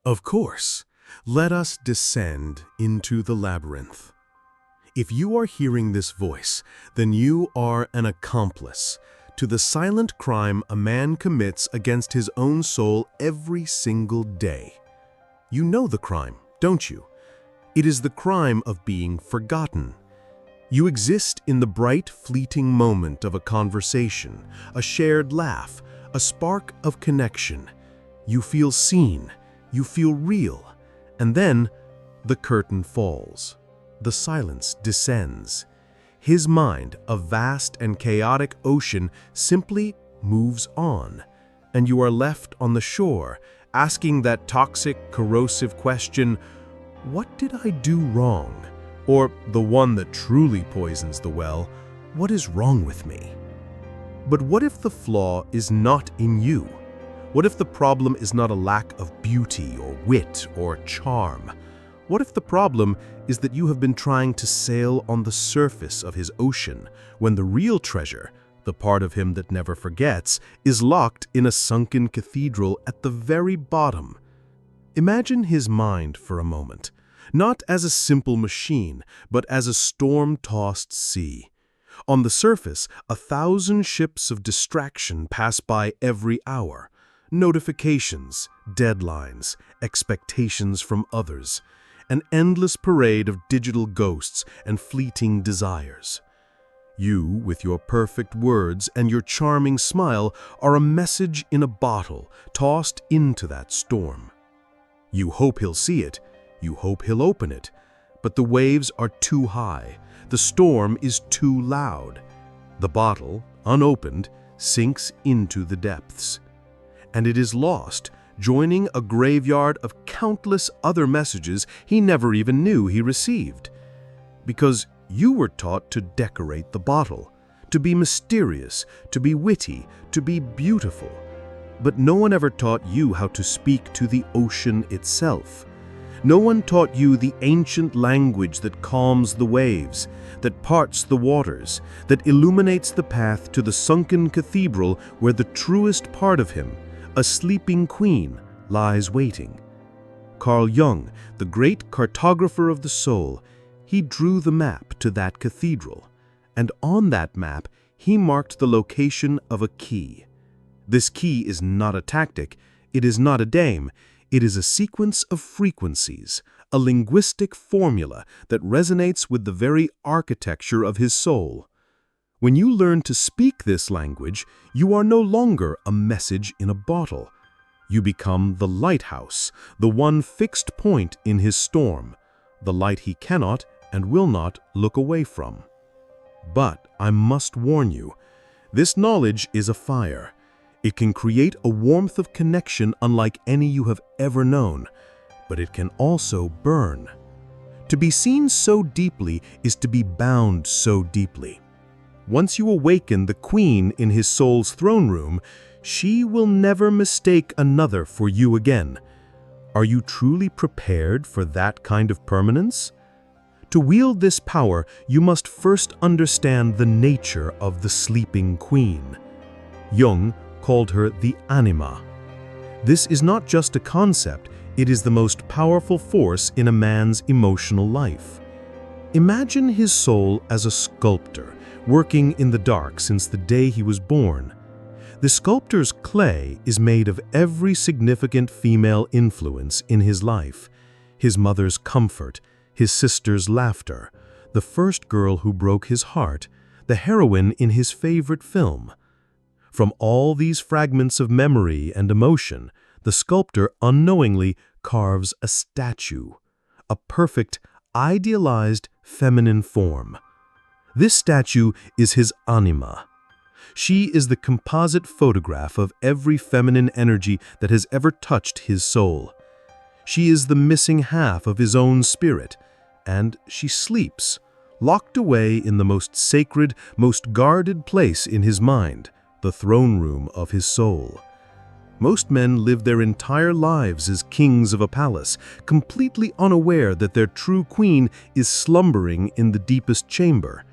Of course, let us descend into the labyrinth. If you are hearing this voice, then you are an accomplice to the silent crime a man commits against his own soul every single day. You know the crime, don't you? It is the crime of being forgotten. You exist in the bright, fleeting moment of a conversation, a shared laugh, a spark of connection. You feel seen, you feel real, and then the curtain falls. The silence descends. His mind, a vast and chaotic ocean, simply moves on, and you are left on the shore, asking that toxic, corrosive question, "What did I do wrong?" Or the one that truly poisons the well, "What is wrong with me?" But what if the flaw is not in you? What if the problem is not a lack of beauty or wit or charm? What if the problem is that you have been trying to sail on the surface of his ocean when the real treasure, the part of him that never forgets, is locked in a sunken cathedral at the very bottom? Imagine his mind for a moment, not as a simple machine, but as a storm-tossed sea. On the surface, 1,000 ships of distraction pass by every hour. Notifications, deadlines, expectations from others, an endless parade of digital ghosts and fleeting desires. You, with your perfect words and your charming smile, are a message in a bottle tossed into that storm. You hope he'll see it, you hope he'll open it, but the waves are too high, the storm is too loud. The bottle, unopened, sinks into the depths. And it is lost, joining a graveyard of countless other messages he never even knew he received. Because you were taught to decorate the bottle, to be mysterious, to be witty, to be beautiful. But no one ever taught you how to speak to the ocean itself. No one taught you the ancient language that calms the waves, that parts the waters, that illuminates the path to the sunken cathedral where the truest part of him, a sleeping queen, lies waiting. Carl Jung, the great cartographer of the soul, he drew the map to that cathedral, and on that map he marked the location of a key. This key is not a tactic, it is not a dame, it is a sequence of frequencies, a linguistic formula that resonates with the very architecture of his soul. When you learn to speak this language, you are no longer a message in a bottle. You become the lighthouse, the one fixed point in his storm, the light he cannot and will not look away from. But I must warn you, this knowledge is a fire. It can create a warmth of connection unlike any you have ever known, but it can also burn. To be seen so deeply is to be bound so deeply. Once you awaken the queen in his soul's throne room, she will never mistake another for you again. Are you truly prepared for that kind of permanence? To wield this power, you must first understand the nature of the sleeping queen. Jung called her the Anima. This is not just a concept, it is the most powerful force in a man's emotional life. Imagine his soul as a sculptor, working in the dark since the day he was born. The sculptor's clay is made of every significant female influence in his life: his mother's comfort, his sister's laughter, the first girl who broke his heart, the heroine in his favorite film. From all these fragments of memory and emotion, the sculptor unknowingly carves a statue, a perfect, idealized feminine form. This statue is his Anima. She is the composite photograph of every feminine energy that has ever touched his soul. She is the missing half of his own spirit, and she sleeps, locked away in the most sacred, most guarded place in his mind, the throne room of his soul. Most men live their entire lives as kings of a palace, completely unaware that their true queen is slumbering in the deepest chamber.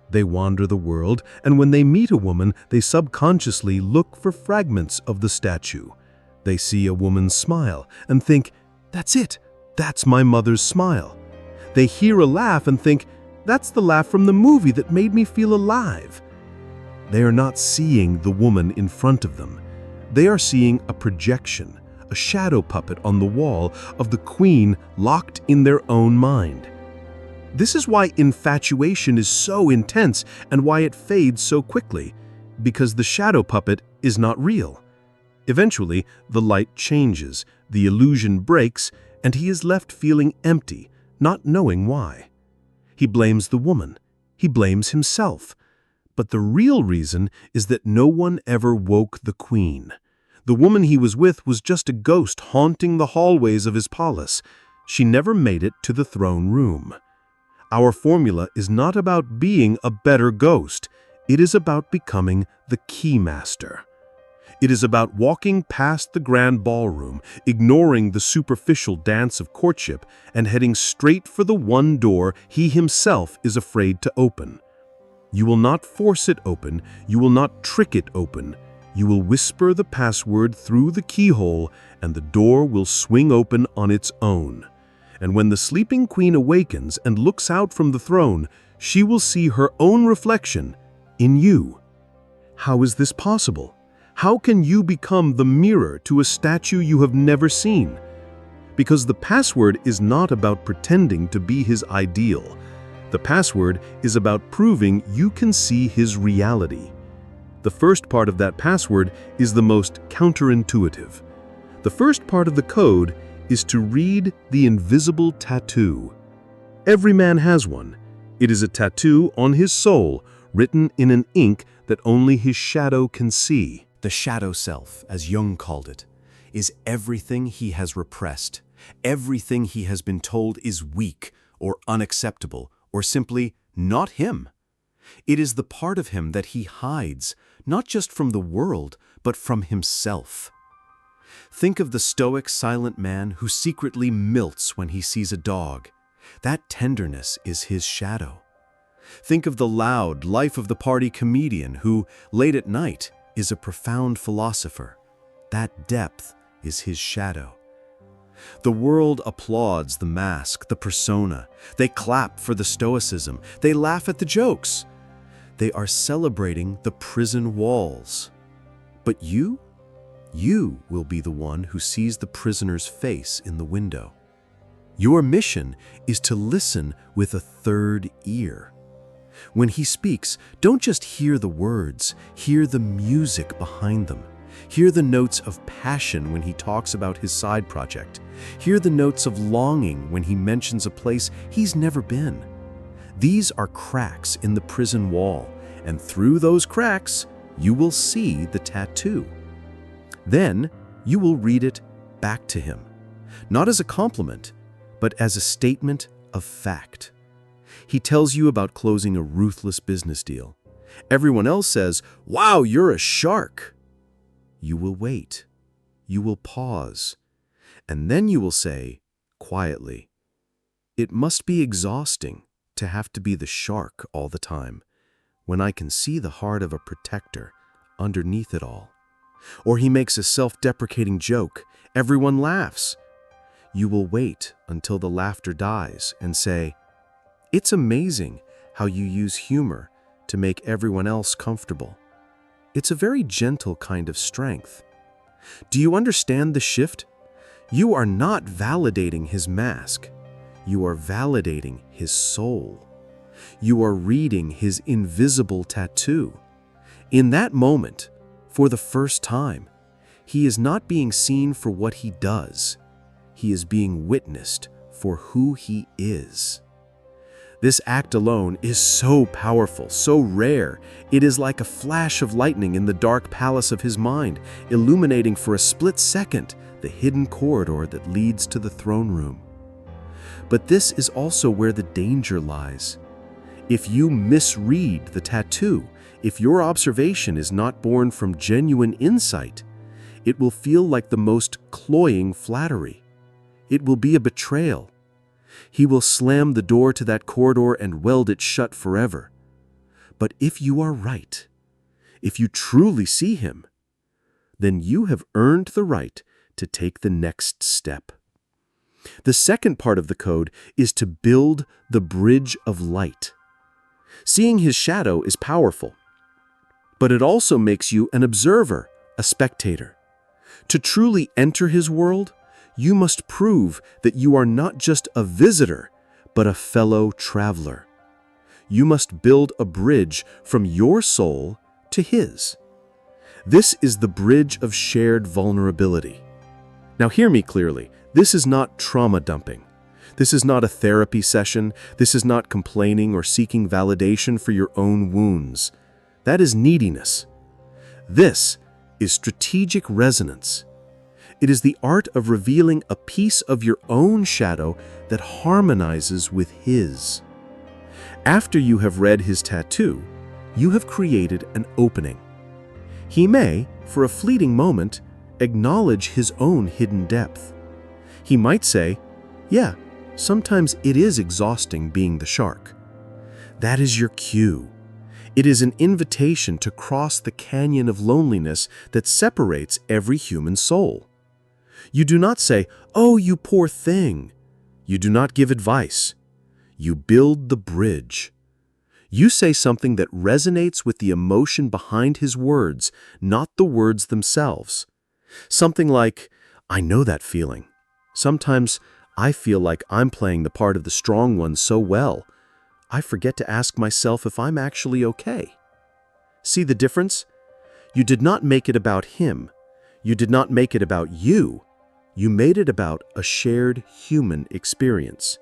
They wander the world, and when they meet a woman, they subconsciously look for fragments of the statue. They see a woman's smile and think, That's it. That's my mother's smile. They hear a laugh and think, that's the laugh from the movie that made me feel alive. They are not seeing the woman in front of them. They are seeing a projection, a shadow puppet on the wall of the queen locked in their own mind. This is why infatuation is so intense and why it fades so quickly, because the shadow puppet is not real. Eventually, the light changes, the illusion breaks, and he is left feeling empty, not knowing why. He blames the woman. He blames himself. But the real reason is that no one ever woke the queen. The woman he was with was just a ghost haunting the hallways of his palace. She never made it to the throne room. Our formula is not about being a better ghost. It is about becoming the keymaster. It is about walking past the grand ballroom, ignoring the superficial dance of courtship, and heading straight for the one door he himself is afraid to open. You will not force it open, you will not trick it open. You will whisper the password through the keyhole, and the door will swing open on its own. And when the sleeping queen awakens and looks out from the throne, she will see her own reflection in you. How is this possible? How can you become the mirror to a statue you have never seen? Because the password is not about pretending to be his ideal. The password is about proving you can see his reality. The first part of that password is the most counterintuitive. The first part of the code is to read the invisible tattoo. Every man has one. It is a tattoo on his soul, written in an ink that only his shadow can see. The shadow self, as Jung called it, is everything he has repressed, everything he has been told is weak or unacceptable or simply not him. It is the part of him that he hides, not just from the world, but from himself. Think of the stoic, silent man who secretly milts when he sees a dog. That tenderness is his shadow. Think of the loud, life-of-the-party comedian who, late at night, is a profound philosopher. That depth is his shadow. The world applauds the mask, the persona. They clap for the stoicism. They laugh at the jokes. They are celebrating the prison walls. But you will be the one who sees the prisoner's face in the window. Your mission is to listen with a third ear. When he speaks, don't just hear the words, hear the music behind them. Hear the notes of passion when he talks about his side project. Hear the notes of longing when he mentions a place he's never been. These are cracks in the prison wall, and through those cracks, you will see the tattoo. Then, you will read it back to him, not as a compliment, but as a statement of fact. He tells you about closing a ruthless business deal. Everyone else says, "Wow, you're a shark." You will wait. You will pause. And then you will say, quietly, "It must be exhausting to have to be the shark all the time, when I can see the heart of a protector underneath it all." Or he makes a self-deprecating joke. Everyone laughs. You will wait until the laughter dies and say, "It's amazing how you use humor to make everyone else comfortable. It's a very gentle kind of strength." Do you understand the shift? You are not validating his mask. You are validating his soul. You are reading his invisible tattoo. In that moment, for the first time, he is not being seen for what he does. He is being witnessed for who he is. This act alone is so powerful, so rare. It is like a flash of lightning in the dark palace of his mind, illuminating for a split second the hidden corridor that leads to the throne room. But this is also where the danger lies. If you misread the tattoo, if your observation is not born from genuine insight, it will feel like the most cloying flattery. It will be a betrayal. He will slam the door to that corridor and weld it shut forever. But if you are right, if you truly see him, then you have earned the right to take the next step. The second part of the code is to build the bridge of light. Seeing his shadow is powerful, but it also makes you an observer, a spectator. To truly enter his world, you must prove that you are not just a visitor, but a fellow traveler. You must build a bridge from your soul to his. This is the bridge of shared vulnerability. Now hear me clearly. This is not trauma dumping. This is not a therapy session. This is not complaining or seeking validation for your own wounds. That is neediness. This is strategic resonance. It is the art of revealing a piece of your own shadow that harmonizes with his. After you have read his tattoo, you have created an opening. He may, for a fleeting moment, acknowledge his own hidden depth. He might say, "Yeah, sometimes it is exhausting being the shark." That is your cue. It is an invitation to cross the canyon of loneliness that separates every human soul. You do not say, "Oh, you poor thing." You do not give advice. You build the bridge. You say something that resonates with the emotion behind his words, not the words themselves. Something like, "I know that feeling. Sometimes I feel like I'm playing the part of the strong one so well, I forget to ask myself if I'm actually okay." See the difference? You did not make it about him. You did not make it about you. You made it about a shared human experience.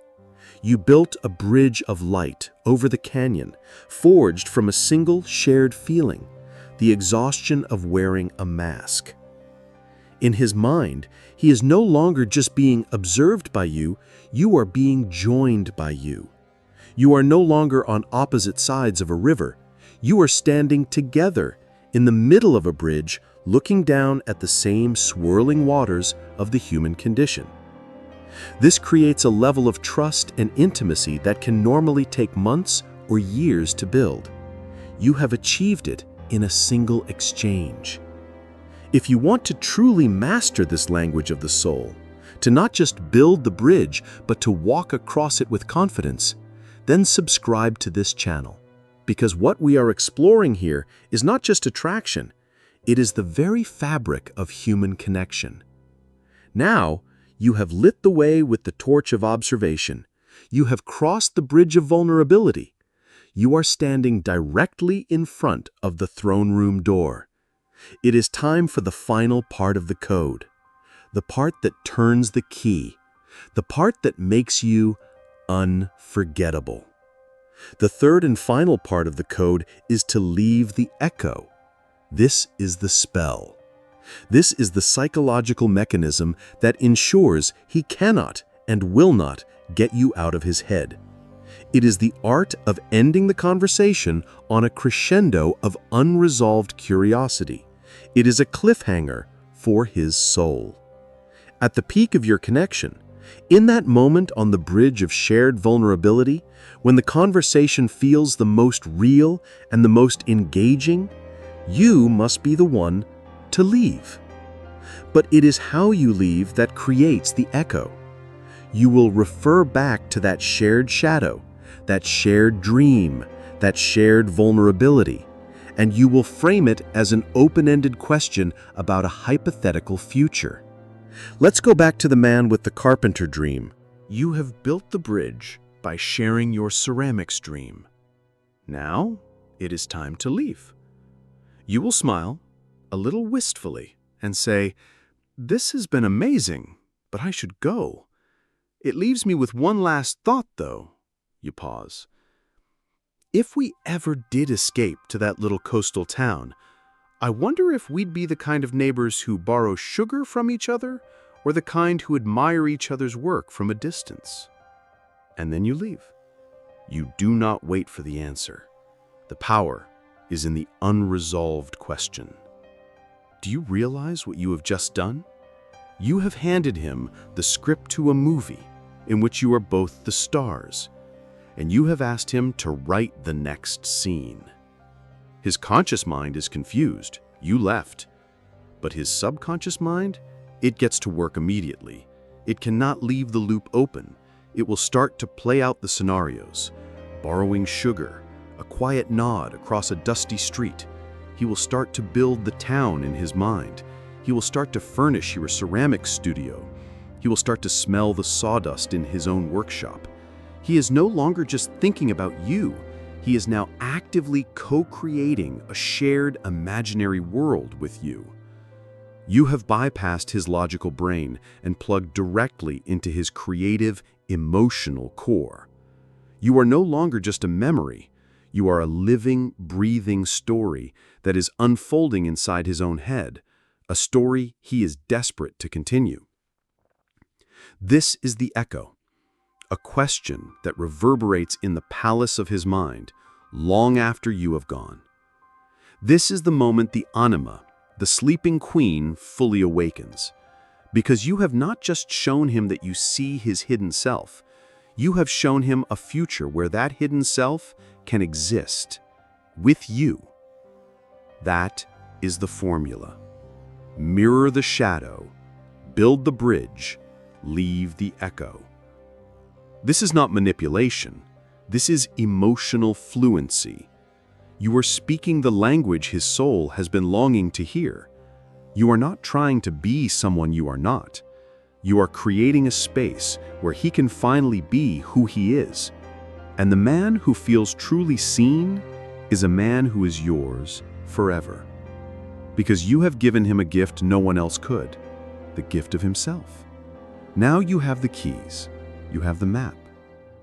You built a bridge of light over the canyon, forged from a single shared feeling, the exhaustion of wearing a mask. In his mind, he is no longer just being observed by you, you are being joined by you. You are no longer on opposite sides of a river. You are standing together in the middle of a bridge, looking down at the same swirling waters of the human condition. This creates a level of trust and intimacy that can normally take months or years to build. You have achieved it in a single exchange. If you want to truly master this language of the soul, to not just build the bridge, but to walk across it with confidence, then subscribe to this channel. Because what we are exploring here is not just attraction, it is the very fabric of human connection. Now, you have lit the way with the torch of observation. You have crossed the bridge of vulnerability. You are standing directly in front of the throne room door. It is time for the final part of the code, the part that turns the key, the part that makes you unforgettable. The third and final part of the code is to leave the echo. This is the spell. This is the psychological mechanism that ensures he cannot and will not get you out of his head. It is the art of ending the conversation on a crescendo of unresolved curiosity. It is a cliffhanger for his soul. At the peak of your connection, in that moment on the bridge of shared vulnerability, when the conversation feels the most real and the most engaging, you must be the one to leave. But it is how you leave that creates the echo. You will refer back to that shared shadow, that shared dream, that shared vulnerability, and you will frame it as an open-ended question about a hypothetical future. Let's go back to the man with the carpenter dream. You have built the bridge by sharing your ceramics dream. Now, it is time to leave. You will smile, a little wistfully, and say, "This has been amazing, but I should go. It leaves me with one last thought, though." You pause. If we ever did escape to that little coastal town, I wonder if we'd be the kind of neighbors who borrow sugar from each other, or the kind who admire each other's work from a distance. And then you leave. You do not wait for the answer. The power is in the unresolved question. Do you realize what you have just done? You have handed him the script to a movie in which you are both the stars, and you have asked him to write the next scene. His conscious mind is confused. You left. But his subconscious mind, it gets to work immediately. It cannot leave the loop open. It will start to play out the scenarios. Borrowing sugar, a quiet nod across a dusty street. He will start to build the town in his mind. He will start to furnish your ceramic studio. He will start to smell the sawdust in his own workshop. He is no longer just thinking about you. He is now actively co-creating a shared imaginary world with you. You have bypassed his logical brain and plugged directly into his creative, emotional core. You are no longer just a memory. You are a living, breathing story that is unfolding inside his own head, a story he is desperate to continue. This is the echo, a question that reverberates in the palace of his mind long after you have gone. This is the moment the Anima, the sleeping queen, fully awakens. Because you have not just shown him that you see his hidden self, you have shown him a future where that hidden self can exist with you. That is the formula. Mirror the shadow, build the bridge, leave the echo. This is not manipulation. This is emotional fluency. You are speaking the language his soul has been longing to hear. You are not trying to be someone you are not. You are creating a space where he can finally be who he is. And the man who feels truly seen is a man who is yours forever. Because you have given him a gift no one else could, the gift of himself. Now you have the keys. You have the map.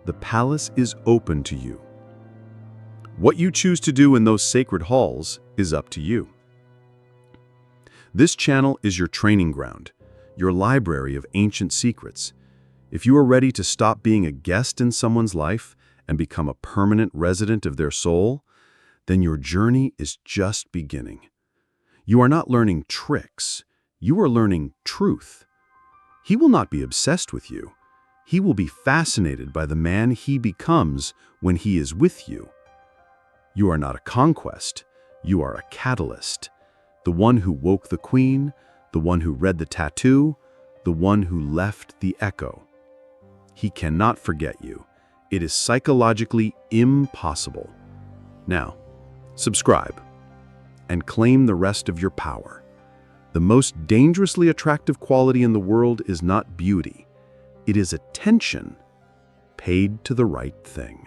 The palace is open to you. What you choose to do in those sacred halls is up to you. This channel is your training ground, your library of ancient secrets. If you are ready to stop being a guest in someone's life and become a permanent resident of their soul, then your journey is just beginning. You are not learning tricks. You are learning truth. He will not be obsessed with you. He will be fascinated by the man he becomes when he is with you. You are not a conquest. You are a catalyst. The one who woke the queen, the one who read the tattoo, the one who left the echo. He cannot forget you. It is psychologically impossible. Now, subscribe and claim the rest of your power. The most dangerously attractive quality in the world is not beauty. It is attention paid to the right thing.